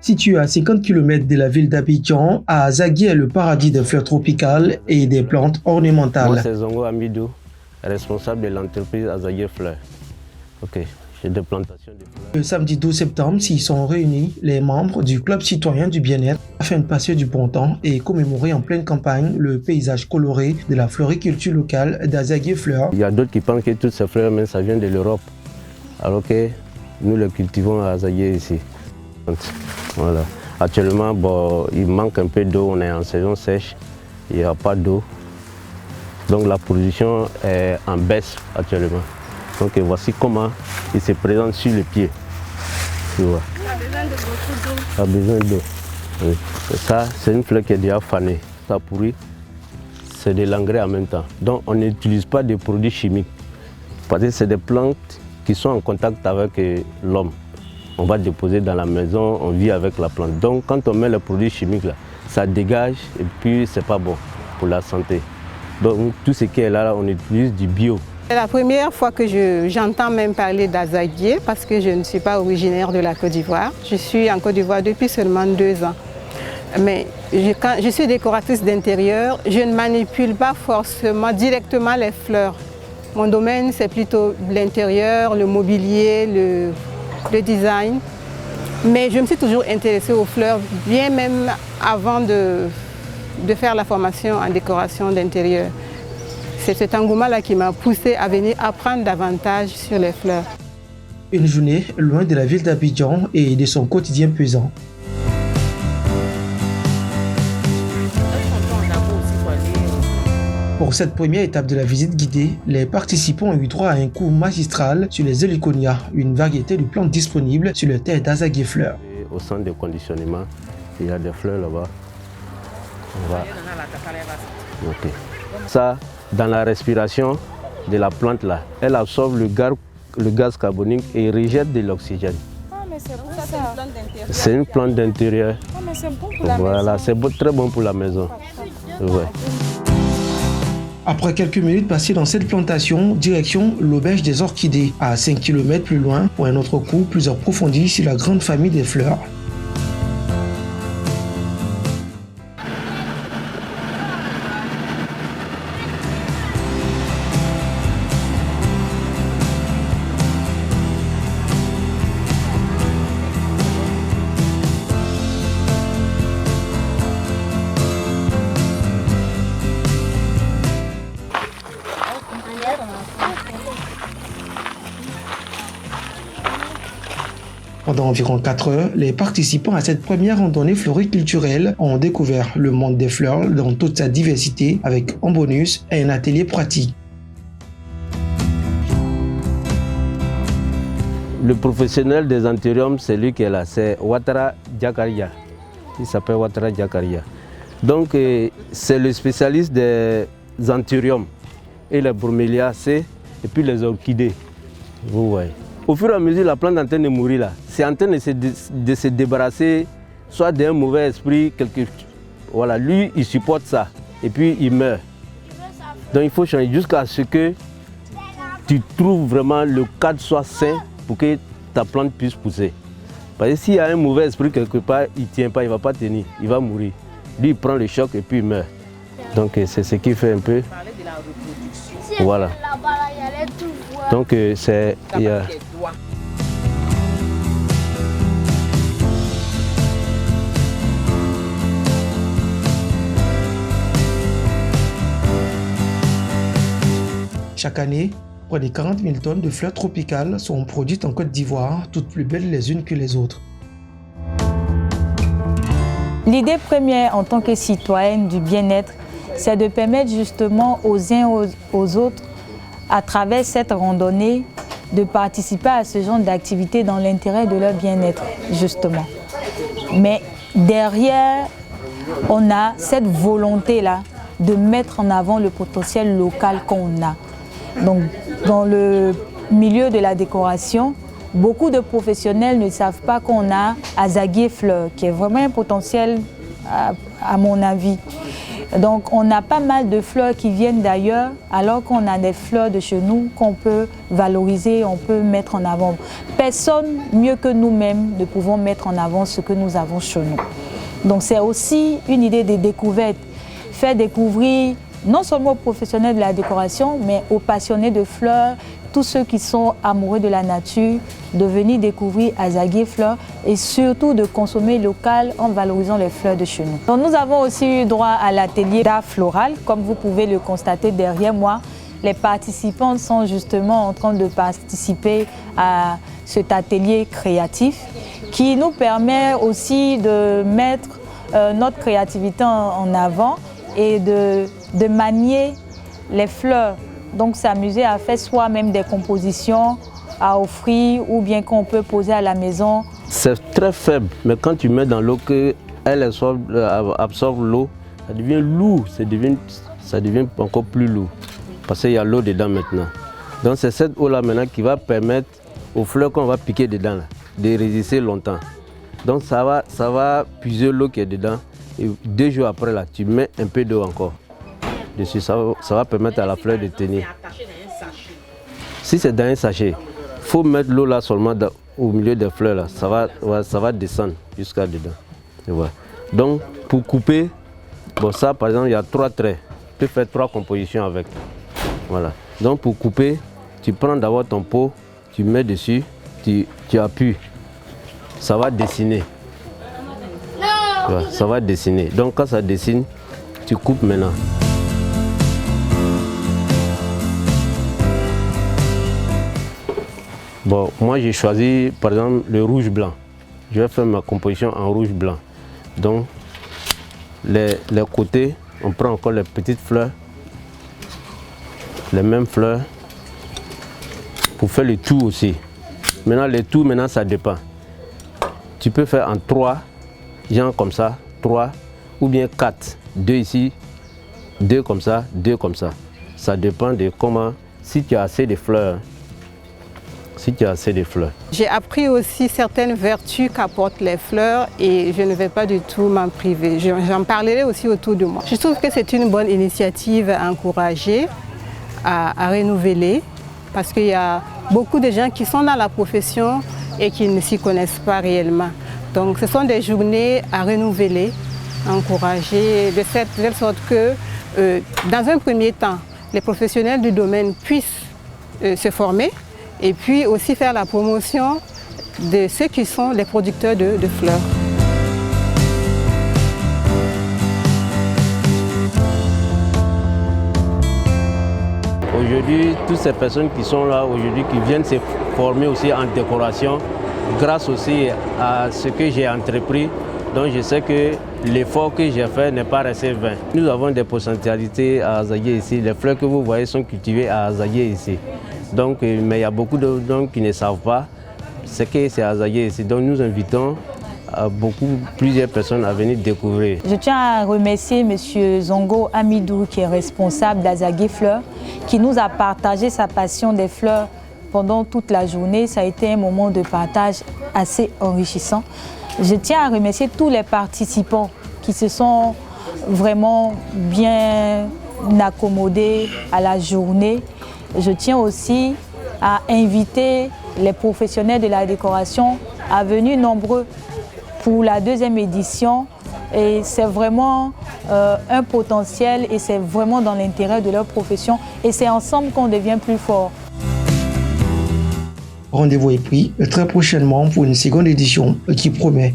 Situé à 50 km de la ville d'Abidjan, Azagui est le paradis des fleurs tropicales et des plantes ornementales. Moi, c'est Zongo Amidou, responsable de l'entreprise Azagui Fleurs. Ok, j'ai des plantations de fleurs. Le samedi 12 septembre, s'y sont réunis les membres du Club citoyen du bien-être afin de passer du bon temps et commémorer en pleine campagne le paysage coloré de la floriculture locale d'Azagui Fleurs. Il y a d'autres qui pensent que toutes ces fleurs, mais ça vient de l'Europe, alors que nous les cultivons à Azagui ici. Voilà. Actuellement, bon, il manque un peu d'eau, on est en saison sèche, il n'y a pas d'eau. Donc la production est en baisse actuellement. Donc voici comment il se présente sur le pied. Tu vois. Il a besoin d'eau. Oui. Ça, c'est une fleur qui est déjà fanée. Ça pourrit, c'est de l'engrais en même temps. Donc on n'utilise pas de produits chimiques. Parce que c'est des plantes qui sont en contact avec l'homme. On va déposer dans la maison, on vit avec la plante. Donc quand on met les produits chimiques là, ça dégage et puis c'est pas bon pour la santé. Donc tout ce qui est là, on utilise du bio. C'est la première fois que j'entends même parler d'Azagui parce que je ne suis pas originaire de la Côte d'Ivoire. Je suis en Côte d'Ivoire depuis seulement 2 ans. Mais quand je suis décoratrice d'intérieur, je ne manipule pas forcément directement les fleurs. Mon domaine, c'est plutôt l'intérieur, le mobilier, le design. Mais je me suis toujours intéressée aux fleurs, bien même avant de faire la formation en décoration d'intérieur. C'est cet engouement-là qui m'a poussée à venir apprendre davantage sur les fleurs. Une journée loin de la ville d'Abidjan et de son quotidien pesant. Pour cette première étape de la visite guidée, les participants ont eu droit à un cours magistral sur les heliconia, une variété de plantes disponibles sur le terre d'Azagui Fleurs. Au centre de conditionnement, il y a des fleurs là-bas. Okay. Ça, dans la respiration de la plante là, elle absorbe le gaz carbonique et rejette de l'oxygène. C'est une plante d'intérieur. Voilà, c'est très bon pour la maison. Ouais. Après quelques minutes passées dans cette plantation, direction l'auberge des orchidées, à 5 km plus loin, pour un autre cours plus approfondi sur la grande famille des fleurs. Pendant environ 4 heures, les participants à cette première randonnée floriculturelle ont découvert le monde des fleurs dans toute sa diversité avec en bonus un atelier pratique. Le professionnel des anthuriums, c'est lui qui est là, c'est Ouattara Diakaria. Il s'appelle Ouattara Diakaria. Donc c'est le spécialiste des anthuriums et les broméliacées et puis les orchidées. Vous voyez. Au fur et à mesure, la plante est en train de mourir là. C'est en train de se débarrasser soit d'un mauvais esprit, voilà, lui il supporte ça et puis il meurt. Donc il faut changer jusqu'à ce que tu trouves vraiment le cadre soit sain pour que ta plante puisse pousser. Parce que s'il y a un mauvais esprit quelque part, il ne tient pas, il ne va pas tenir, il va mourir. Lui il prend le choc et puis il meurt. Donc c'est ce qui fait un peu. Voilà. Donc c'est. Chaque année, près de 40 000 tonnes de fleurs tropicales sont produites en Côte d'Ivoire, toutes plus belles les unes que les autres. L'idée première en tant que citoyenne du bien-être, c'est de permettre justement aux uns aux autres, à travers cette randonnée, de participer à ce genre d'activité dans l'intérêt de leur bien-être, justement. Mais derrière, on a cette volonté-là de mettre en avant le potentiel local qu'on a. Donc, dans le milieu de la décoration, beaucoup de professionnels ne savent pas qu'on a Azagui Fleurs, qui est vraiment un potentiel, à mon avis. Donc on a pas mal de fleurs qui viennent d'ailleurs, alors qu'on a des fleurs de chez nous qu'on peut valoriser, on peut mettre en avant. Personne mieux que nous-mêmes ne pouvons mettre en avant ce que nous avons chez nous. Donc c'est aussi une idée de découverte, faire découvrir non seulement aux professionnels de la décoration, mais aux passionnés de fleurs, tous ceux qui sont amoureux de la nature, de venir découvrir Azaguier Fleurs et surtout de consommer local en valorisant les fleurs de chez nous. Donc nous avons aussi eu droit à l'atelier d'art floral, comme vous pouvez le constater derrière moi. Les participants sont justement en train de participer à cet atelier créatif qui nous permet aussi de mettre notre créativité en avant et de manier les fleurs. Donc s'amuser à faire soi-même des compositions à offrir ou bien qu'on peut poser à la maison. C'est très faible, mais quand tu mets dans l'eau qu'elle absorbe l'eau, ça devient lourd, ça devient encore plus lourd. Parce qu'il y a l'eau dedans maintenant. Donc c'est cette eau-là maintenant qui va permettre aux fleurs qu'on va piquer dedans là, de résister longtemps. Donc ça va puiser l'eau qui est dedans et 2 jours après là, tu mets un peu d'eau encore dessus. Ça va permettre à la fleur de tenir. Si c'est dans un sachet, il faut mettre l'eau là seulement au milieu des fleurs là. Ça va descendre jusqu'à dedans. Et voilà. Donc pour couper, bon ça par exemple il y a 3 traits. Tu peux faire 3 compositions avec. Voilà. Donc pour couper, tu prends d'abord ton pot, tu mets dessus, tu appuies. Ça va dessiner. Voilà, ça va dessiner. Donc quand ça dessine, tu coupes maintenant. Bon, moi j'ai choisi par exemple le rouge blanc. Je vais faire ma composition en rouge blanc. Donc les côtés, on prend encore les petites fleurs, les mêmes fleurs, pour faire le tour aussi. Maintenant les tours, maintenant ça dépend. Tu peux faire en 3, genre comme ça, 3 ou bien 4. 2 ici, 2 comme ça, 2 comme ça. Ça dépend de comment, si tu as assez de fleurs. Si tu as assez de fleurs. J'ai appris aussi certaines vertus qu'apportent les fleurs et je ne vais pas du tout m'en priver. J'en parlerai aussi autour de moi. Je trouve que c'est une bonne initiative à encourager, à renouveler, parce qu'il y a beaucoup de gens qui sont dans la profession et qui ne s'y connaissent pas réellement. Donc ce sont des journées à renouveler, à encourager, de telle sorte que dans un premier temps, les professionnels du domaine puissent se former et puis aussi faire la promotion de ceux qui sont les producteurs de fleurs. Aujourd'hui, toutes ces personnes qui sont là aujourd'hui, qui viennent se former aussi en décoration, grâce aussi à ce que j'ai entrepris, donc je sais que l'effort que j'ai fait n'est pas resté vain. Nous avons des potentialités à Azaguier ici. Les fleurs que vous voyez sont cultivées à Azaguier ici. Donc, mais il y a beaucoup de gens qui ne savent pas ce que c'est Azaguier ici. Donc nous invitons plusieurs personnes à venir découvrir. Je tiens à remercier M. Zongo Amidou, qui est responsable d'Azaguier Fleurs, qui nous a partagé sa passion des fleurs pendant toute la journée. Ça a été un moment de partage assez enrichissant. Je tiens à remercier tous les participants qui se sont vraiment bien accommodés à la journée. Je tiens aussi à inviter les professionnels de la décoration à venir nombreux pour la 2e édition. Et c'est vraiment un potentiel et c'est vraiment dans l'intérêt de leur profession. Et c'est ensemble qu'on devient plus fort. Rendez-vous est pris très prochainement pour une seconde édition qui promet.